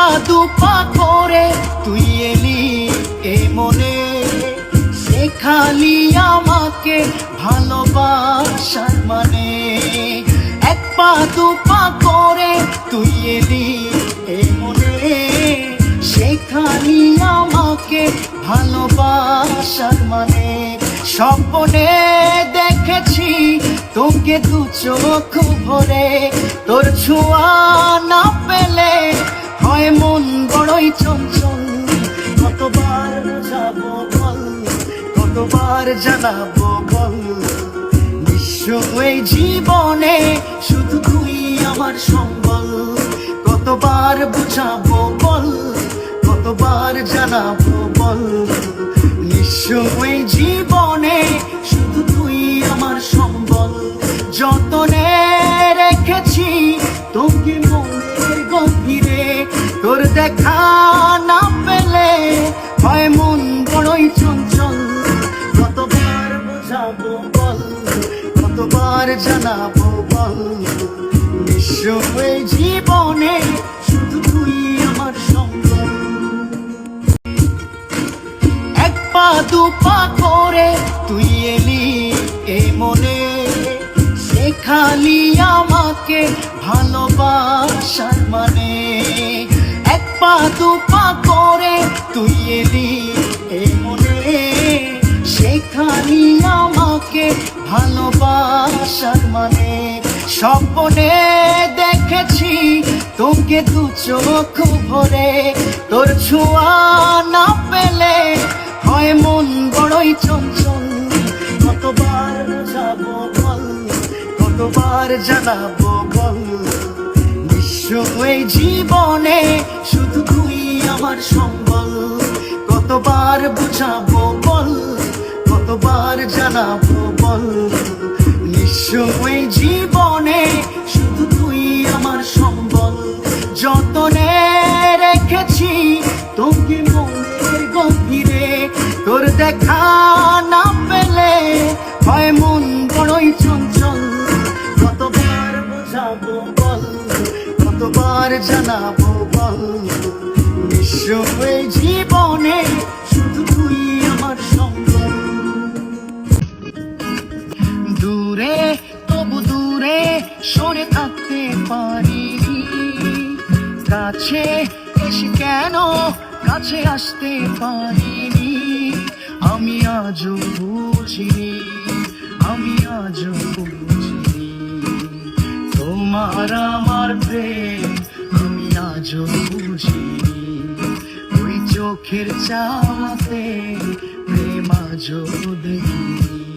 পা দুপা করে তুই এলি এ মনে, শেখালি আমাকে ভালোবাসার মানে। এক পা দুপা করে তুই এলি এ মনে, শেখালি আমাকে ভালোবাসার মানে। স্বপ্নে দেখেছি তোকে দু চোখ ভরে, তোর ছোঁয়া না পেলে হয় মন বড়ই চঞ্চল। কতবার বোঝাবো বল, কতবার জানাবো বল, বিশ্ব এই জীবনে শুধু তুই আমার সম্বল। কতবার বুঝাবো বল, কতবার জানাবো বল, বিশ্ব এই জীবনে শুধু তুই আমার সম্বল। যতনে রেখেছি তোকে মনের গভীরে, তোর দেখা না পেলে হয় মন বড়ই চঞ্চল। কতবার বোঝাবো বল, কতবার জানাবো বল, বিশ্ব এই জীবনে শুধু তুই আমার সম্বল। এক পা দুপা করে তুই এলি এ মনে, শেখালি আমাকে ভালোবাসার মানে। এক পা দুপা করে তুই এলি এ মনে, শেখালি আমাকে ভালোবাসার মানে। স্বপ্নে দেখেছি তোকে দু চোখ ভরে, তোর ছোঁয়া না পেলে হয় মন বড়ই চঞ্চল। কতবার বোঝাবো বল, কতবার জানাবো বল, বিশ্ব এই জীবনে শুধু তুই আমার সম্বল। কতবার বুঝাবো বল, কতবার জানাবো বল, বিশ্ব এই জীবনে শুধু তুই আমার সম্বল। যতনে রেখেছি তোকে মনের গভীরে, তোর দেখা না পেলে হয় মন বড়ই চঞ্চল। কতবার বোঝাবো বল, কতবার জানাবো বল, বিশ্ব এই জীবনে শুধু তুই আমার সম্বল। দূরে তবু দূরে সরে থাকতে পারি, কাছে এসে কেন কাছে আসতে পারিনি। আমি আজও বুঝিনি, আমি আজও বুঝিনি তোমার আমার প্রেম, আমি আজও বুঝিনি। ওই চোখের চাওয়াতে প্রেম আজও দেখিনি।